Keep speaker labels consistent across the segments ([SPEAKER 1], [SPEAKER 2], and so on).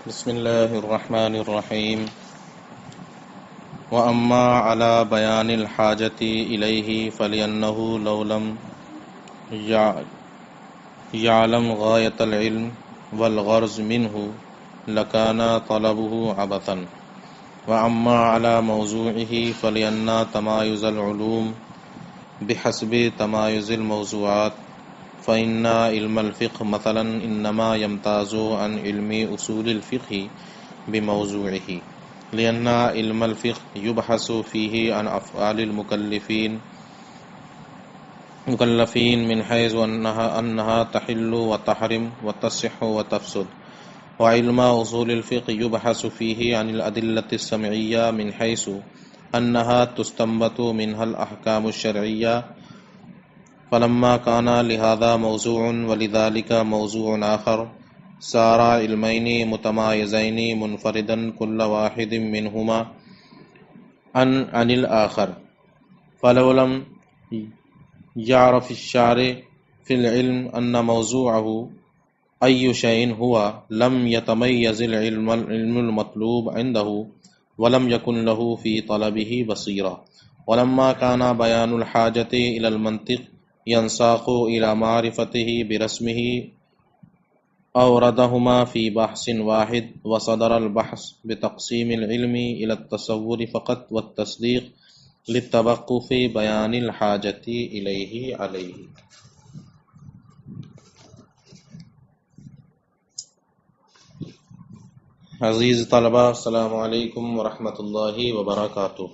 [SPEAKER 1] بسم اللہ الرحمن الرحیم وَأَمَّا عَلَى بَيَانِ الْحَاجَةِ إِلَيْهِ فَلِأَنَّهُ لَوْ لَمْ يَعْلَمْ غَايَةَ الْعِلْمِ وَالْغَرْضَ مِنْهُ لَكَانَ طَلَبُهُ عَبَثًا وَأَمَّا عَلَى مَوْضُوعِهِ فَلِأَنَّ تَمَايُزَ الْعُلُومِ بِحَسْبِ تَمَايُزِ الْمَوْضُوعَاتِ فإن علم الفقه مثلا انما يمتاز عن علم اصول الفقه بموضوعه لأن علم الفقه يبحث فيه عن افعال المكلفين من حيث انها تحل وتحرم وتصح وتفسد وعلم اصول الفقه يبحث فيه عن الأدلة السمعية من حيث انها تستنبط منها الاحكام الشرعية فلما كان لهذا موضوع ولذلك موضوع آخر صار علمين متمايزين منفردا كل واحد منهما عن الآخر فلو لم يعرف الشارع في العلم أن موضوعه أي شيء هو لم يتميز العلم المطلوب عنده ولم يكن له في طلبه بصيرة ولما كان بيان الحاجة إلى المنطق ينساق إلى معرفته برسمه أوردهما في بحث واحد وصدر البحث بتقسيم العلم إلى التصور فقط والتصديق للتوقف بيان الحاجة إليه عليه. عزیز طلبہ السلام علیکم ورحمۃ اللہ وبرکاتہ.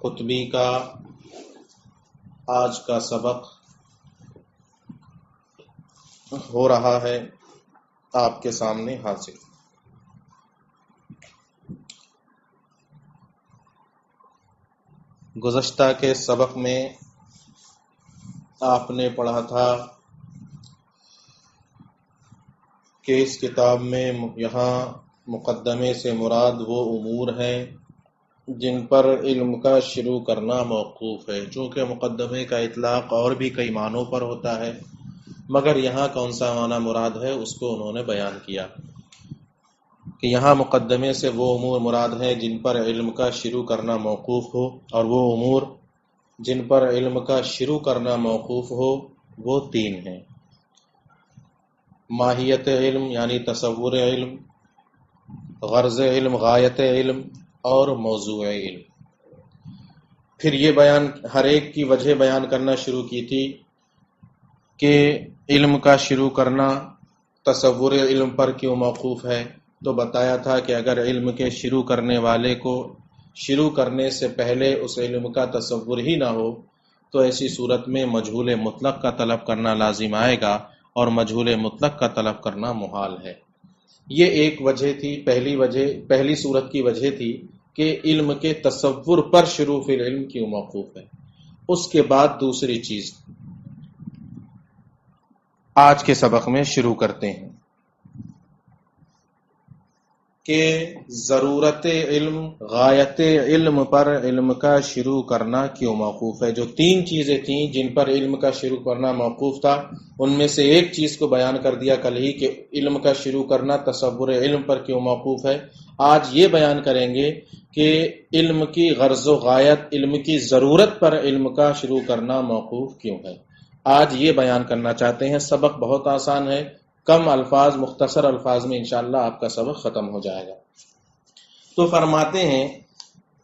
[SPEAKER 1] قطبی کا آج کا سبق ہو رہا ہے آپ کے سامنے حاضر. گزشتہ کے سبق میں آپ نے پڑھا تھا کہ اس کتاب میں یہاں مقدمے سے مراد وہ امور ہیں جن پر علم کا شروع کرنا موقوف ہے. چونکہ مقدمے کا اطلاق اور بھی کئی معنوں پر ہوتا ہے مگر یہاں کون سا معنی مراد ہے اس کو انہوں نے بیان کیا کہ یہاں مقدمے سے وہ امور مراد ہیں جن پر علم کا شروع کرنا موقوف ہو، اور وہ امور جن پر علم کا شروع کرنا موقوف ہو وہ تین ہیں: ماہیت علم یعنی تصور علم، غرض علم غایت علم، اور موضوع علم. پھر یہ بیان ہر ایک کی وجہ بیان کرنا شروع کی تھی کہ علم کا شروع کرنا تصور علم پر کیوں موقوف ہے. تو بتایا تھا کہ اگر علم کے شروع کرنے والے کو شروع کرنے سے پہلے اس علم کا تصور ہی نہ ہو تو ایسی صورت میں مجہول مطلق کا طلب کرنا لازم آئے گا، اور مجہول مطلق کا طلب کرنا محال ہے. یہ ایک وجہ تھی، پہلی صورت کی وجہ تھی کہ علم کے تصور پر شروع فی العلم کیوں موقوف ہے. اس کے بعد دوسری چیز آج کے سبق میں شروع کرتے ہیں کہ ضرورت علم غایت علم پر علم کا شروع کرنا کیوں موقوف ہے. جو تین چیزیں تھیں جن پر علم کا شروع کرنا موقوف تھا ان میں سے ایک چیز کو بیان کر دیا کل ہی کہ علم کا شروع کرنا تصور علم پر کیوں موقوف ہے. آج یہ بیان کریں گے کہ علم کی غرض و غایت، علم کی ضرورت پر علم کا شروع کرنا موقوف کیوں ہے. آج یہ بیان کرنا چاہتے ہیں. سبق بہت آسان ہے، کم الفاظ مختصر الفاظ میں انشاءاللہ آپ کا سبق ختم ہو جائے گا. تو فرماتے ہیں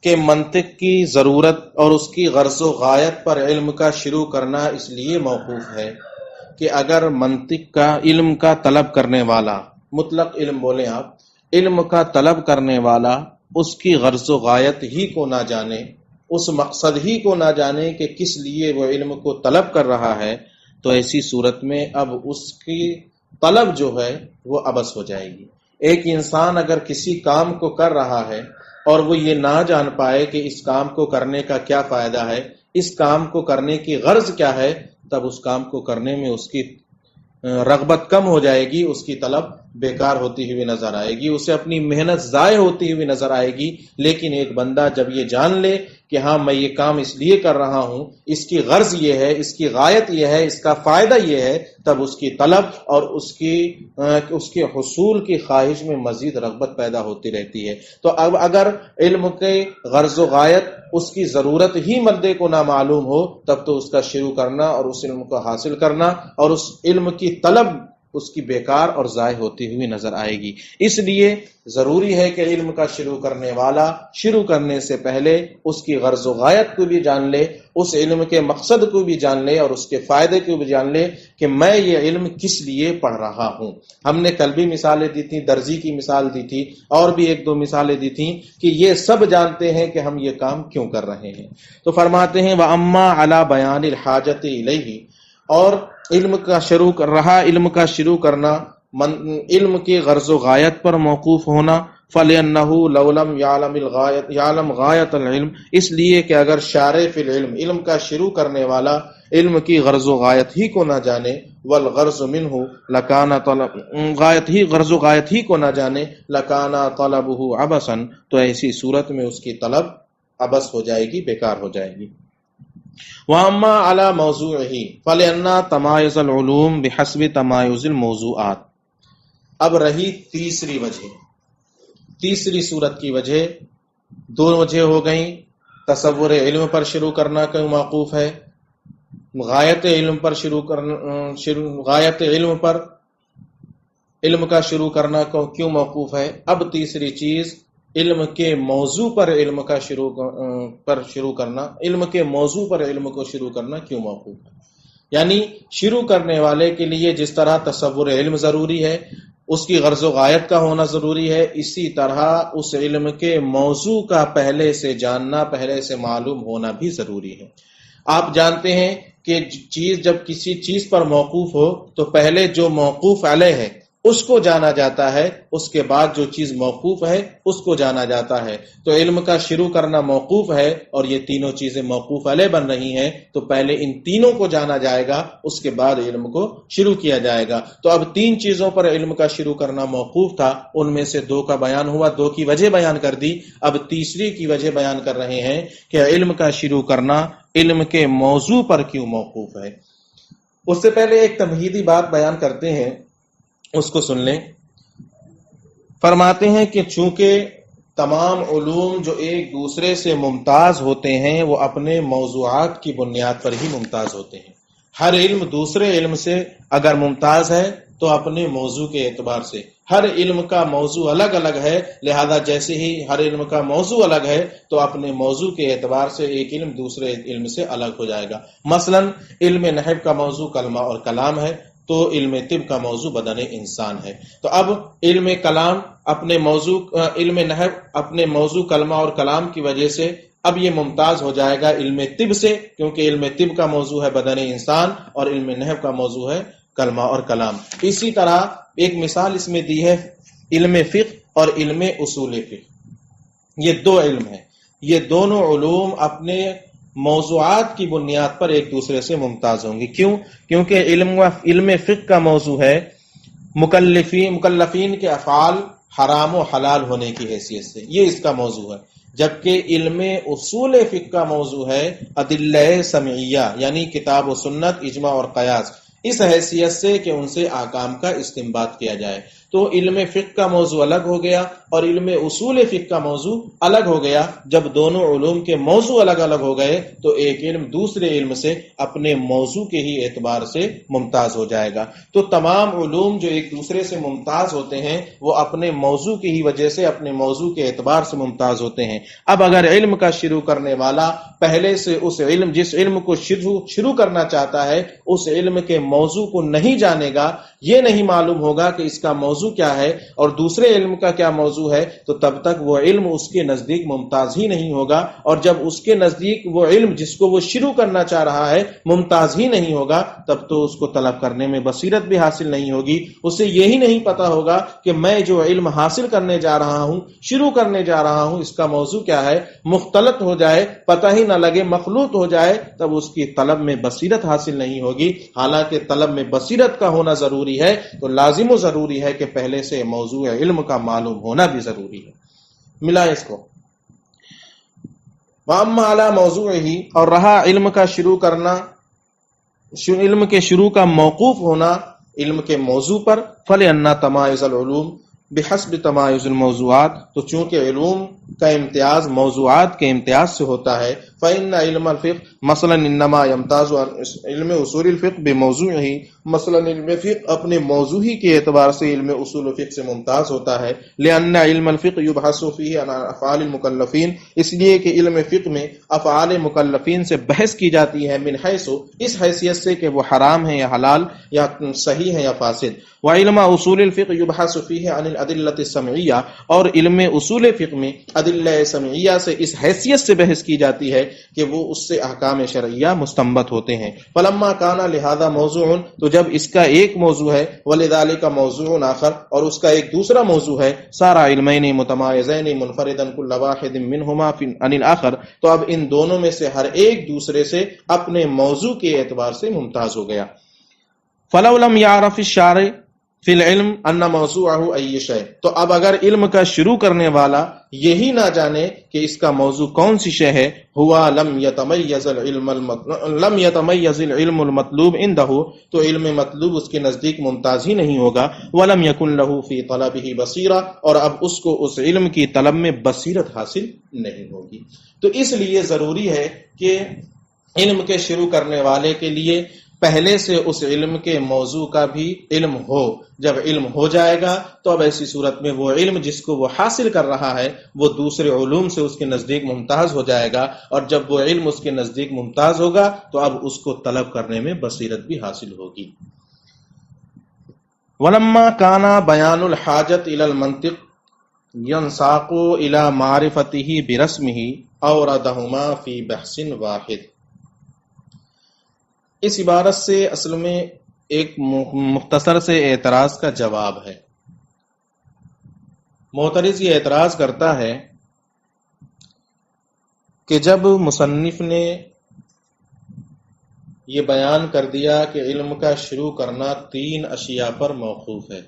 [SPEAKER 1] کہ منطق کی ضرورت اور اس کی غرض و غایت پر علم کا شروع کرنا اس لیے موقوف ہے کہ اگر منطق کا علم کا طلب کرنے والا، مطلق علم بولیں آپ، علم کا طلب کرنے والا اس کی غرض و غایت ہی کو نہ جانے، اس مقصد ہی کو نہ جانے کہ کس لیے وہ علم کو طلب کر رہا ہے، تو ایسی صورت میں اب اس کی طلب جو ہے وہ عبث ہو جائے گی. ایک انسان اگر کسی کام کو کر رہا ہے اور وہ یہ نہ جان پائے کہ اس کام کو کرنے کا کیا فائدہ ہے، اس کام کو کرنے کی غرض کیا ہے، تب اس کام کو کرنے میں اس کی رغبت کم ہو جائے گی، اس کی طلب بیکار ہوتی ہوئی نظر آئے گی، اسے اپنی محنت ضائع ہوتی ہوئی نظر آئے گی۔ لیکن ایک بندہ جب یہ جان لے کہ ہاں میں یہ کام اس لیے کر رہا ہوں، اس کی غرض یہ ہے، اس کی غایت یہ ہے، اس کا فائدہ یہ ہے، تب اس کی طلب اور اس کے حصول کی خواہش میں مزید رغبت پیدا ہوتی رہتی ہے۔ تو اب اگر علم کے غرض و غایت اس کی ضرورت ہی مردے کو نہ معلوم ہو، تب تو اس کا شروع کرنا اور اس علم کو حاصل کرنا اور اس علم کی طلب اس کی بیکار اور ضائع ہوتی ہوئی نظر آئے گی۔ اس لیے ضروری ہے کہ علم کا شروع کرنے والا شروع کرنے سے پہلے اس کی غرض و غایت کو بھی جان لے، اس علم کے مقصد کو بھی جان لے اور اس کے فائدے کو بھی جان لے کہ میں یہ علم کس لیے پڑھ رہا ہوں۔ ہم نے کل بھی مثالیں دی تھیں، درزی کی مثال دی تھی، اور بھی ایک دو مثالیں دی تھیں کہ یہ سب جانتے ہیں کہ ہم یہ کام کیوں کر رہے ہیں۔ تو فرماتے ہیں وَأَمَّا عَلَى بَيَانِ الْحَاجَةِ إِلَيْهِ، اور علم کا شروع کرنا علم کی غرض و غایت پر موقوف ہونا، فَلِأَنَّهُ لَوْ لَمْ يَعْلَمْ غَایَةَ الْعِلْمِ، اس لیے کہ اگر شارع فی العلم، علم کا شروع کرنے والا علم کی غرض و غایت ہی کو نہ جانے، والغرض منہ لکان طلب، غرض و غایت ہی کو نہ جانے، لکان طلبہ عبثا، تو ایسی صورت میں اس کی طلب عبث ہو جائے گی، بیکار ہو جائے گی۔ وَأَمَّا عَلَى مَوْضُوعِهِ فَلِأَنَّ تَمَایُزَ الْعُلُومِ بِحَسْبِ تَمَایُزِ الْمَوْضُوعَاتِ۔ اب رہی تیسری وجہ، تیسری صورت کی وجہ، دو وجہ ہو گئیں، تصور علم پر شروع کرنا کیوں موقوف ہے، غایت علم پر غایت علم پر علم کا شروع کرنا کیوں موقوف ہے۔ اب تیسری چیز، علم کے موضوع پر علم کا شروع کرنا، علم کے موضوع پر علم کو شروع کرنا کیوں موقوف ہے۔ یعنی شروع کرنے والے کے لیے جس طرح تصور علم ضروری ہے، اس کی غرض و غایت کا ہونا ضروری ہے، اسی طرح اس علم کے موضوع کا پہلے سے جاننا، پہلے سے معلوم ہونا بھی ضروری ہے۔ آپ جانتے ہیں کہ چیز جب کسی چیز پر موقوف ہو تو پہلے جو موقوف علیہ ہے اس کو جانا جاتا ہے، اس کے بعد جو چیز موقوف ہے اس کو جانا جاتا ہے۔ تو علم کا شروع کرنا موقوف ہے اور یہ تینوں چیزیں موقوف علیہ بن رہی ہیں، تو پہلے ان تینوں کو جانا جائے گا، اس کے بعد علم کو شروع کیا جائے گا۔ تو اب تین چیزوں پر علم کا شروع کرنا موقوف تھا، ان میں سے دو کا بیان ہوا، دو کی وجہ بیان کر دی، اب تیسری کی وجہ بیان کر رہے ہیں کہ علم کا شروع کرنا علم کے موضوع پر کیوں موقوف ہے۔ اس سے پہلے ایک تمہیدی بات بیان کرتے ہیں، اس کو سن لیں۔ فرماتے ہیں کہ چونکہ تمام علوم جو ایک دوسرے سے ممتاز ہوتے ہیں وہ اپنے موضوعات کی بنیاد پر ہی ممتاز ہوتے ہیں۔ ہر علم دوسرے علم سے اگر ممتاز ہے تو اپنے موضوع کے اعتبار سے، ہر علم کا موضوع الگ الگ ہے، لہذا جیسے ہی ہر علم کا موضوع الگ ہے تو اپنے موضوع کے اعتبار سے ایک علم دوسرے علم سے الگ ہو جائے گا۔ مثلا علم نحو کا موضوع کلمہ اور کلام ہے، تو علم طب کا موضوع بدن انسان ہے۔ تو اب علم کلام اپنے موضوع، علم نحو اپنے موضوع کلمہ اور کلام کی وجہ سے اب یہ ممتاز ہو جائے گا علم طب سے، کیونکہ علم طب کا موضوع ہے بدن انسان اور علم نحو کا موضوع ہے کلمہ اور کلام۔ اسی طرح ایک مثال اس میں دی ہے علم فقہ اور علم اصول فقہ، یہ دو علم ہیں، یہ دونوں علوم اپنے موضوعات کی بنیاد پر ایک دوسرے سے ممتاز ہوں گے۔ کیوں؟ کیونکہ علم فقہ کا موضوع ہے مکلفین کے افعال حرام و حلال ہونے کی حیثیت سے، یہ اس کا موضوع ہے، جبکہ علم اصول فقہ کا موضوع ہے ادلہ سمعیہ، یعنی کتاب و سنت، اجماع اور قیاس، اس حیثیت سے کہ ان سے احکام کا استنباط کیا جائے۔ تو علم فقہ کا موضوع الگ ہو گیا اور علم اصول فقہ کا موضوع الگ ہو گیا۔ جب دونوں علوم کے موضوع الگ الگ ہو گئے تو ایک علم دوسرے علم سے اپنے موضوع کے ہی اعتبار سے ممتاز ہو جائے گا۔ تو تمام علوم جو ایک دوسرے سے ممتاز ہوتے ہیں وہ اپنے موضوع کی ہی وجہ سے اپنے موضوع کے اعتبار سے ممتاز ہوتے ہیں۔ اب اگر علم کا شروع کرنے والا پہلے سے اس علم، جس علم کو شروع کرنا چاہتا ہے، اس علم کے موضوع کو نہیں جانے گا، یہ نہیں معلوم ہوگا کہ اس کا موضوع کیا ہے اور دوسرے علم کا کیا موضوع ہے، تو تب تک وہ علم اس کے نزدیک ممتاز ہی نہیں ہوگا، اور جب اس کے نزدیک وہ علم جس کو وہ شروع کرنا چاہ رہا ہے ممتاز ہی نہیں ہوگا، تب تو اس کو طلب کرنے میں بصیرت بھی حاصل نہیں ہوگی۔ اسے یہی نہیں پتا ہوگا کہ میں جو علم حاصل کرنے جا رہا ہوں، شروع کرنے جا رہا ہوں، اس کا موضوع کیا ہے، مختلط ہو جائے، پتہ ہی نہ لگے، مخلوط ہو جائے، تب اس کی طلب میں بصیرت حاصل نہیں ہوگی۔ حالانکہ طلب میں بصیرت کا ہونا ضروری ہے، تو لازم و ضروری ہے کہ کہ پہلے سے موضوع علم کا معلوم ہونا بھی ضروری ہے. ملا اس کو. وَأَمَّا عَلَى مَوْضُوعِهِ، اور رہا علم کا شروع کرنا، علم کے شروع کا موقوف ہونا علم کے موضوع پر، فَلِأَنَّ تَمَایُزَ الْعُلُومِ بِحَسْبِ تَمَایُزِ الْمَوْضُوعَاتِ، تو چونکہ علوم کا امتیاز موضوعات کے امتیاز سے ہوتا ہے، فَإِنَّ علم الفقہ مثلا انما يمتاز علم اصول الفقہ بموضوعه، مثلا علم فقہ اپنے موضوع ہی کے اعتبار سے علم اصول فقہ سے ممتاز ہوتا ہے. لأن علم الفقہ يبحث فيه عن افعال المکلفین، اس لیے کہ علم فقہ میں افعال مکلفین سے بحث کی جاتی ہے، من حیث، اس حیثیت سے کہ وہ حرام ہے یا حلال، یا صحیح ہے یا فاسد. وعلم اصول الفقہ يبحث فيه عن الادلة السمعیہ، اور علم اصول فقہ میں ادلہ سمعیہ سے اس حیثیت سے بحث کی جاتی ہے کہ وہ اس سے احکام شرعیہ مستنبط ہوتے ہیں. فلما کان، لہذا موضوع، تو جب اس کا ایک موضوع ہے، ولذالک موضوع آخر، اور اس کا ایک دوسرا موضوع ہے، سارا علمین متمایزین منفردا کل واحد منہما عن الاخر، تو اب ان دونوں میں سے ہر ایک دوسرے سے اپنے موضوع کے اعتبار سے ممتاز ہو گیا. فلو لم يعرف الشارع فی العلم ان موضوعہ ای شیء، تو اب اگر علم کا شروع کرنے والا یہی نہ جانے کہ اس کا موضوع کون سی شے ہے، ہوا لم یتمیز العلم المطلوب عنده، تو علم مطلوب اس کے نزدیک ممتاز ہی نہیں ہوگا. ولم یکن له فی طلبہ بصیرہ، اور اب اس کو اس علم کی طلب میں بصیرت حاصل نہیں ہوگی. تو اس لیے ضروری ہے کہ علم کے شروع کرنے والے کے لیے پہلے سے اس علم کے موضوع کا بھی علم ہو. جب علم ہو جائے گا تو اب ایسی صورت میں وہ علم جس کو وہ حاصل کر رہا ہے وہ دوسرے علوم سے اس کے نزدیک ممتاز ہو جائے گا، اور جب وہ علم اس کے نزدیک ممتاز ہوگا تو اب اس کو طلب کرنے میں بصیرت بھی حاصل ہوگی. وَلَمَّا كَانَ بَيَانُ الْحَاجَةِ إِلَى الْمَنْطِقِ يَنْسَاقُ إِلَى مَعْرِفَتِهِ بِرَسْمِهِ أَوْرَدَهُمَا فِي بَحْثٍ وَاحِدٍ. اس عبارت سے اصل میں ایک مختصر سے اعتراض کا جواب ہے. معترض یہ اعتراض کرتا ہے کہ جب مصنف نے یہ بیان کر دیا کہ علم کا شروع کرنا 3 اشیاء پر موقوف ہے،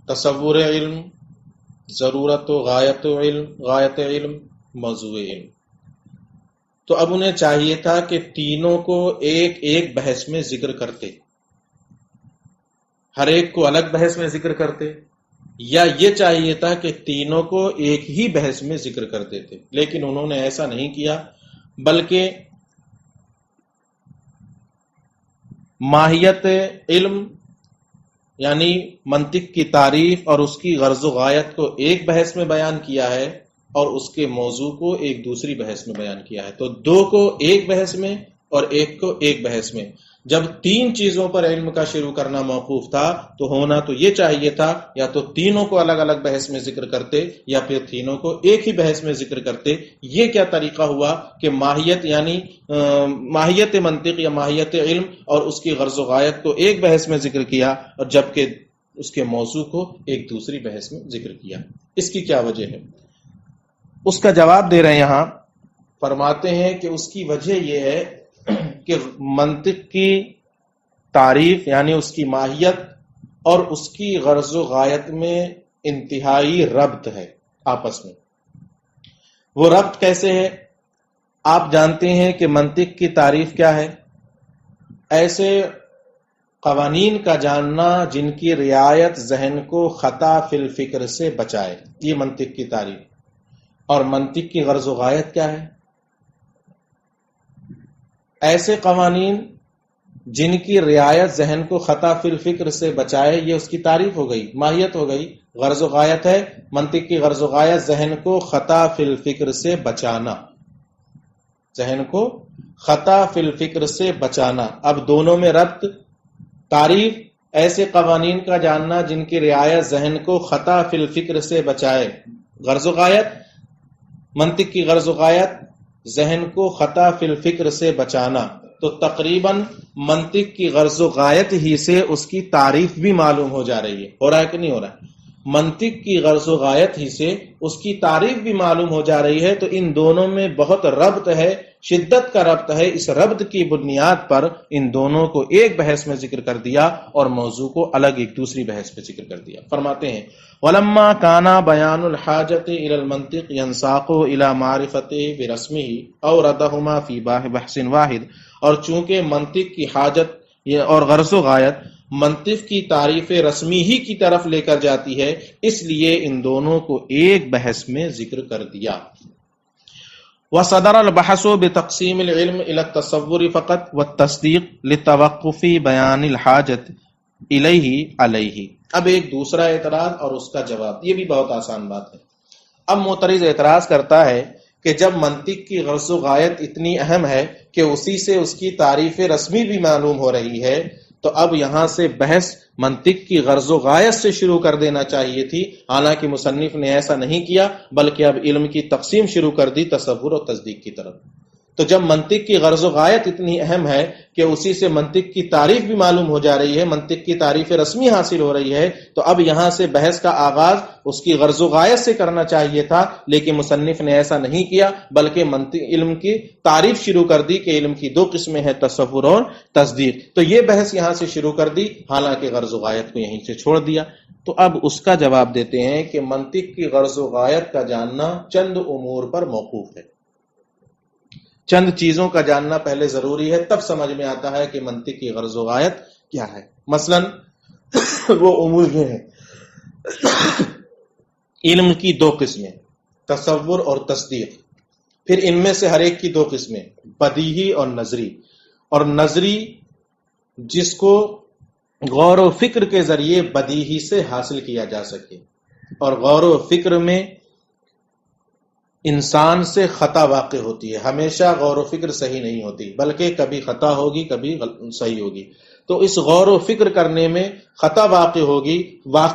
[SPEAKER 1] تصور علم، ضرورت و غایت علم، موضوع علم، تو اب انہیں چاہیے تھا کہ تینوں کو ایک ایک بحث میں ذکر کرتے، ہر ایک کو الگ بحث میں ذکر کرتے، یا یہ چاہیے تھا کہ تینوں کو ایک ہی بحث میں ذکر کر دیتے. لیکن انہوں نے ایسا نہیں کیا، بلکہ ماہیت علم یعنی منطق کی تعریف اور اس کی غرض و غایت کو ایک بحث میں بیان کیا ہے، اور اس کے موضوع کو ایک دوسری بحث میں بیان کیا ہے. تو 2 کو ایک بحث میں اور 1 کو ایک بحث میں. جب 3 چیزوں پر علم کا شروع کرنا موقوف تھا تو ہونا تو یہ چاہیے تھا یا تو تینوں کو الگ الگ بحث میں ذکر کرتے یا پھر تینوں کو ایک ہی بحث میں ذکر کرتے. یہ کیا طریقہ ہوا کہ ماہیت یعنی ماہیت منطق یا ماہیت علم اور اس کی غرض و غایت کو ایک بحث میں ذکر کیا، اور جبکہ اس کے موضوع کو ایک دوسری بحث میں ذکر کیا. اس کی کیا وجہ ہے؟ اس کا جواب دے رہے ہیں یہاں. فرماتے ہیں کہ اس کی وجہ یہ ہے کہ منطق کی تعریف یعنی اس کی ماہیت اور اس کی غرض و غایت میں انتہائی ربط ہے آپس میں. وہ ربط کیسے ہے؟ آپ جانتے ہیں کہ منطق کی تعریف کیا ہے؟ ایسے قوانین کا جاننا جن کی رعایت ذہن کو خطا فی الفکر سے بچائے، یہ منطق کی تعریف. اور منطق کی غرض و غایت کیا ہے؟ ایسے قوانین جن کی رعایت ذہن کو خطا فی الفکر سے بچائے، یہ اس کی تعریف ہو گئی، ماہیت ہو گئی. غرض و غایت ہے منطق کی غرض و غایت ذہن کو خطا فی الفکر سے بچانا، ذہن کو خطا فی الفکر سے بچانا. اب دونوں میں ربط. تعریف ایسے قوانین کا جاننا جن کی رعایت ذہن کو خطا فی الفکر سے بچائے. غرض و غایت منطق کی غرض و غایت ذہن کو خطا فی الفکر سے بچانا. تو تقریباً منطق کی غرض و غایت ہی سے اس کی تعریف بھی معلوم ہو جا رہی ہے. ہو رہا ہے کہ نہیں ہو رہا ہے؟ منطق کی غرض و غایت ہی سے اس کی تعریف بھی معلوم ہو جا رہی ہے. تو ان دونوں میں بہت ربط ہے شدت کا ربط ہے، اس ربط کی بنیاد پر ان دونوں کو ایک بحث میں ذکر کر دیا اور موضوع کو الگ ایک دوسری بحث پہ ذکر کر دیا۔ فرماتے ہیں وَلَمَّا كَانَ بَيَانُ الْحَاجَةِ إِلَى الْمَنطِقِ يَنْسَاقُ إِلَى مَعْرِفَتِهِ بِرَسْمِهِ أَوْرَدَهُمَا فِي بَحْثٍ واحد، اور چونکہ منطق کی حاجت اور غرض و غایت منطق کی تعریف رسمی ہی کی طرف لے کر جاتی ہے، اس لیے ان دونوں کو ایک بحث میں ذکر کر دیا۔ وَصَدَرَ الْبَحْثُ بِتَقْسِيمِ الْعِلْمِ إِلَى التَّصَوُّرِ فَقَطْ وَالتَّصْدِيقِ لِتَوَقُّفِ بَيَانِ الْحَاجَةِ إِلَيْهِ عَلَيْهِ۔ اب ایک دوسرا اعتراض اور اس کا جواب، یہ بھی بہت آسان بات ہے۔ اب معترض اعتراض کرتا ہے کہ جب منطق کی غرض و غایت اتنی اہم ہے کہ اسی سے اس کی تعریف رسمی بھی معلوم ہو رہی ہے، تو اب یہاں سے بحث منطق کی غرض و غایت سے شروع کر دینا چاہیے تھی، حالانکہ مصنف نے ایسا نہیں کیا، بلکہ اب علم کی تقسیم شروع کر دی تصور اور تصدیق کی طرف۔ تو جب منطق کی غرض و غایت اتنی اہم ہے کہ اسی سے منطق کی تعریف بھی معلوم ہو جا رہی ہے، منطق کی تعریف رسمی حاصل ہو رہی ہے، تو اب یہاں سے بحث کا آغاز اس کی غرض و غایت سے کرنا چاہیے تھا، لیکن مصنف نے ایسا نہیں کیا، بلکہ علم کی تعریف شروع کر دی کہ علم کی دو قسمیں ہیں، تصور اور تصدیق۔ تو یہ بحث یہاں سے شروع کر دی، حالانکہ غرض و غایت کو یہیں سے چھوڑ دیا۔ تو اب اس کا جواب دیتے ہیں کہ منطق کی غرض و غایت کا جاننا چند امور پر موقوف ہے، چند چیزوں کا جاننا پہلے ضروری ہے، تب سمجھ میں آتا ہے کہ منطق کی غرض و غایت کیا ہے۔ مثلا وہ امور یہ ہیں، علم کی دو قسمیں، تصور اور تصدیق، پھر ان میں سے ہر ایک کی دو قسمیں، بدیہی اور نظری، اور نظری جس کو غور و فکر کے ذریعے بدیہی سے حاصل کیا جا سکے، اور غور و فکر میں انسان سے خطا واقع ہوتی ہے، ہمیشہ غور و فکر صحیح نہیں ہوتی، بلکہ کبھی خطا ہوگی کبھی صحیح ہوگی۔ تو اس غور و فکر کرنے میں خطا واقع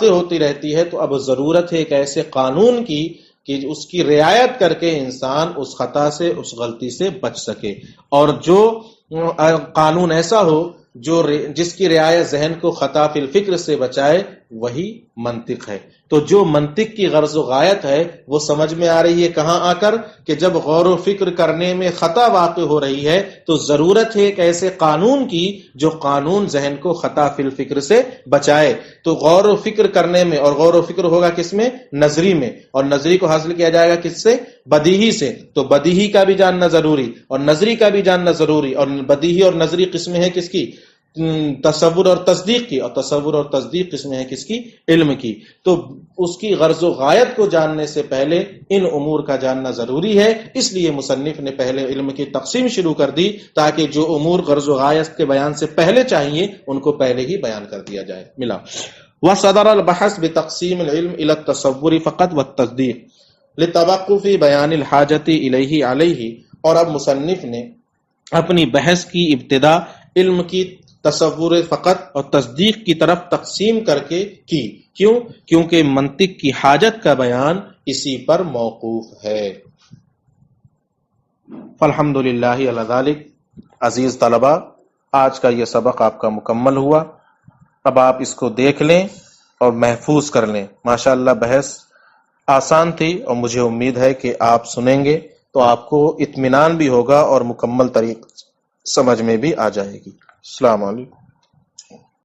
[SPEAKER 1] ہوتی رہتی ہے، تو اب ضرورت ہے ایک ایسے قانون کی کہ اس کی رعایت کر کے انسان اس خطا سے، اس غلطی سے بچ سکے، اور جو قانون ایسا ہو جس کی رعایت ذہن کو خطا فی الفکر سے بچائے، وہی منطق ہے۔ تو جو منطق کی غرض و غایت ہے وہ سمجھ میں آ رہی ہے کہاں آ کر، کہ جب غور و فکر کرنے میں خطا واقع ہو رہی ہے تو ضرورت ہے ایک ایسے قانون کی جو قانون ذہن کو خطا فی الفکر سے بچائے۔ تو غور و فکر کرنے میں، اور غور و فکر ہوگا کس میں؟ نظری میں، اور نظری کو حاصل کیا جائے گا کس سے؟ بدیہی سے۔ تو بدیہی کا بھی جاننا ضروری اور نظری کا بھی جاننا ضروری، اور بدیہی اور نظری قسمیں ہیں کس کی؟ تصور اور تصدیق کی، اور تصور اور تصدیق قسمیں ہیں کس کی؟ علم کی۔ تو اس کی غرض و غایت کو جاننے سے پہلے ان امور کا جاننا ضروری ہے، اس لیے مصنف نے پہلے علم کی تقسیم شروع کر دی تاکہ جو امور غرض و غایت کے بیان سے پہلے چاہیے ان کو پہلے ہی بیان کر دیا جائے۔ ملا وصدر البحث بتقسیم العلم الى التصور فقط والتصدیق لتوقف بیان الحاجت الیہ علیہ۔ اور اب مصنف نے اپنی بحث کی ابتدا علم کی تصور فقط اور تصدیق کی طرف تقسیم کر کے کی۔ کیوں؟ کیونکہ منطق کی حاجت کا بیان اسی پر موقوف ہے۔ فالحمدللہ علی ذالک۔ عزیز طلبہ، آج کا یہ سبق آپ کا مکمل ہوا، اب آپ اس کو دیکھ لیں اور محفوظ کر لیں۔ ماشاءاللہ بحث آسان تھی، اور مجھے امید ہے کہ آپ سنیں گے تو آپ کو اطمینان بھی ہوگا اور مکمل طریقے سمجھ میں بھی آ جائے گی۔ السلام علیکم۔